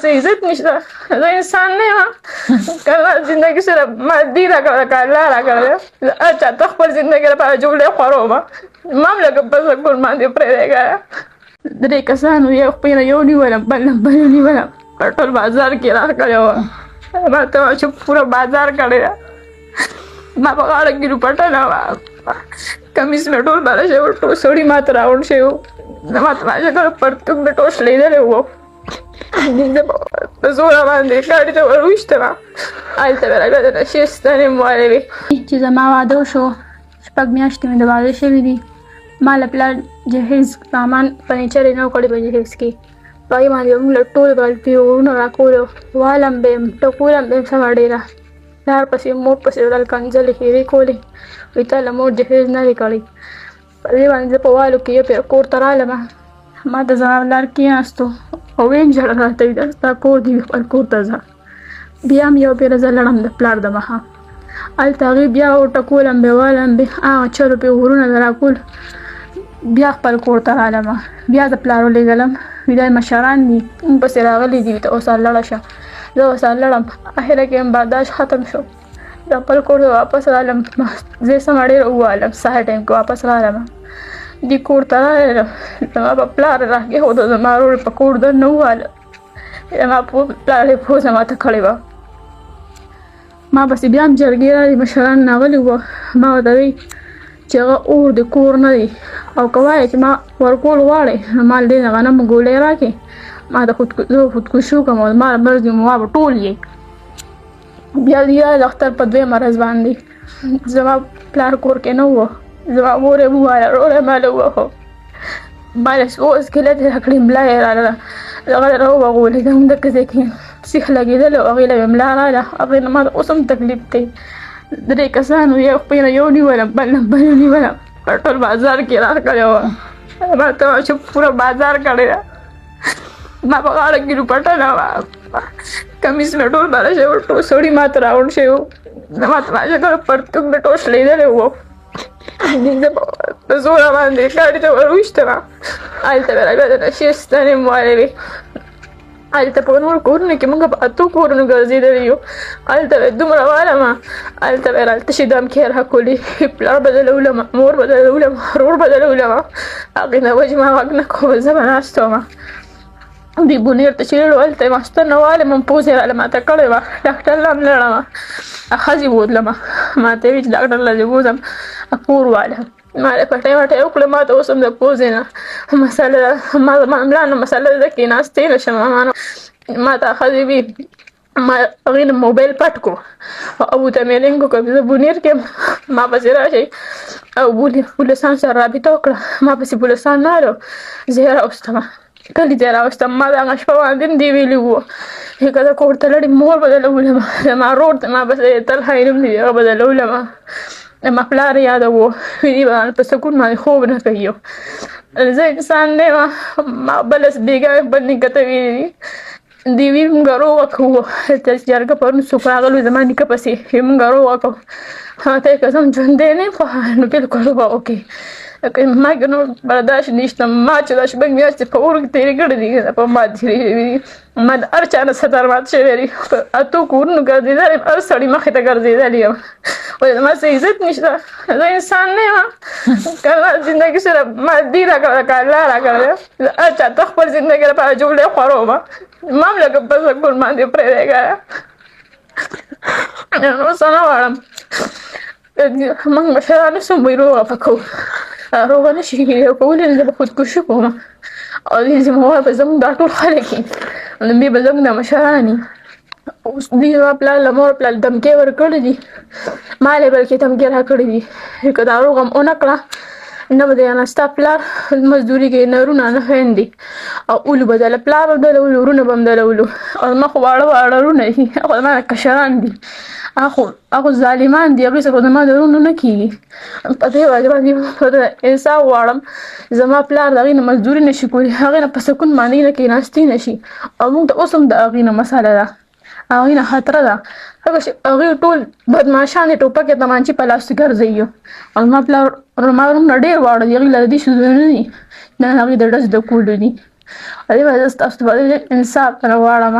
څه عزت نشته. زه انسان نه یم کنه زندګي سره مادي راکړه که الله راکړی هر چا ته خپل زندګي لپاره جملې خوروم ما هم لکه په سکون باندې پرېږده. 3 کسانو یو خپله یو نیولم بل نیولم په ټول بازار کې راغلی وه. ما ته وایه چې پوره بازار کړی ده. ما په غاړه کې روپټه وه کمیس مې ټول بله شوی و ټول سړي ما ته راوړ شوي وو. ما ته ماشه کله پرتوګ مې ټول شلېدلی وو. زه په زوره باندې ګاډي ته ور وویشتم هلته مې راکړه د نشې ستنې مې والې وې. چې زما واده وشو 6 میاشتې مې د واده شوي دي. ما له پلار جهیز سامان فرنیچر یې نه و کړی په جهیز کې. په هغې باندې به موږ له ټول غلطي ورونه راکولو والم به یم ټکولم به یم سمه ډېره. پلار پسې مور پسې وړل کنځلې ښېرې کولې وایي تا له مور جهیز نه دی کړی. په دې باندې زه په والو کې یو پیر کور ته رالم. ما ته زما پلار کېناستو او ویې م ژړل راته وایي دا ستا کور دی خپل کور ته ځه. بیا هم یو پیره زه لړم د پلار د مخه هلته هغې بیا وټکولم به والم به هغه چرو پې ورونه مې راکول. بیا خپل کور ته رالم بیا د پلار ولېږلم وایي دا مشران دي موږ پسې راغلي دي ته ورسره لړه شه. زه ورسره لړم اخره کې م برداشت ختم شو. د خپل کور ته واپس رالم زه یې سمه ډېره ووالم سهار ټایم کې واپس رالم. دې کور ته راغلم زما په پلار راکېښودو زما ورور په کور دننه وواله. زما پلار یې پوزه ماته کړې وه. ما پسې بیا هم جرګې راغلي مشران راغلي وه. ما ورته وایي چې هغه اور د کور نه دی او که وایې چې ما ورکول غواړې نو ما له دې نه غنمو ګولۍ راکړې ما د زه خودکشي وکړم او زما مرض وي ما به ټول یې. بیا د اختر په 2 مرض باندې زما پلار کور کې نه وه. زما مور یې وواله ورور یې ما له ووهو. ما له اوس کیلت یې راکړې ملا یې راله هغه یې راوغولې دا همدغه ځای کې سیخ لګېدلی او هغې له مې ملا راله هغې نه ما ته اوس هم تکلیف دی. 3 کسانو یو خپله یو نیولم بل نیولم په ټول بازار کې راغلی وه. ما ته وایه چې پوره بازار کړی ده. ما په غاړه کې روپټه وه کمیس مې ټول بله شوی و ټول سړي ما ته راوړ شوي وو. ما ته ماشه کله پرتوګ مې ټول شلېدلی وو. زه په زوره باندې ګاډي ته ور وویشتم هلته مې راکړه د نشې ستنې مې والې وې. هلته په نورو کورونو کې موږ په 8 کورونو ګرځېدلي یو. هلته به دومره والم هلته به راته تشې دمکې راکولې پلار بدلولم مور بدلولم ورور بدلولم هغې نه وجې ما غږ نه کوم زه به ناسته وم. دوی بونیر ته چې لاړو هلته یې ماسته نه والم پوزه یې راله ماته کړې وه. ډاکټر له هم لړم ښځې بوتلم ما ته یې ویل چې ډاکټر له دې بوځم کور والم. ما یې پټۍ وټۍ وکړې ما ته اوس هم د پوزې نه مسله ملا نه مسله ده کېناستې نه شم. ما ته ښځې وي ما هغې نه موبایل پټ کړو او ته مې لینک وکړ زه بونیر کې ما پسې راشئ او پولیسان سره رابطه وکړه. ما پسې پولیسان راغلو زه یې راوستم کلي ته یې راوستم. ما د هغه شپه باندې هم دې ویلي وو چې که زه کور ته لړې مور بدلولم زما ورور ته ما پسې طلحه یې نوم دی هغه بدلولم. زما پلار یې یادوو ویلي به په سکون باندې خوب نه کوي. زه انسان نه یم ما بله بېګا بل نیکه ته ویلي دي دوی ویل مونږ روغه کوو هلته جرګه پرون څوک راغلي زما نیکه پسې مونږ روغه کوو. ته یې که زه هم ژوندی نه یم خو نو بلکل روغه وکړې ما که نور برداشت نشته. ما چې دا 6 میاشتې په اور کې تېرې کړې دي په ما تېرې دي. ما د هر چا نه ستر مات شوی دی. په 8 کورونو ګرځېدلی یم هر سړي مخې ته ګرځېدلی یم وایي زما څه عزت نشته. زه انسان نه یم کنه زندګي سره مادي راکړه که الله راکړی هر چا ته خپل زندګي لپاره جملې خوروم ما هم لکه په سکون باندې پرېږده. نور څه نه غواړم موږ مشرانو څه وایي روغه به کوو روغه نه شي کولی نو زه به خودکشي کوم او دې ذمهوار به زموږ دا ټول خلک وي نو بیا به زموږ دا مشران وي. اوس دوی زما پلار له مور پلار دمکې ورکړې دي ما له بلکې دمکې راکړې دي که دا روغه م ونه کړه نه به دی ستا پلار مزدوري کوي نه ورونه نه خویندې او اولو به دله پلار به هم دلولو ورونه به هم دلولو او زما خو واړه واړه ورونه دي هغه زما نه کشران دي هغه ظالمان دي هغوی څخه زما د ورونو نه کېږي. په دې وجه باندې انصاف غواړم زما پلار د هغې نه مزدوري نه شي کولی هغې نه په سکون باندې نه کېناستې نه شي او موږ ته اوس هم د هغې نه مسله ده هغې نه خطره ده. هغوی ټول بدماشان دي ټوپکې تمانچې په لاس ګرځوي او زما پلار زما ورونه ډېر واړه دي هغوی له دې شیزونه نه دي نه هغوی د ډز د کولو دي. دې به زه ستاسو په دې انصاف نه غواړم.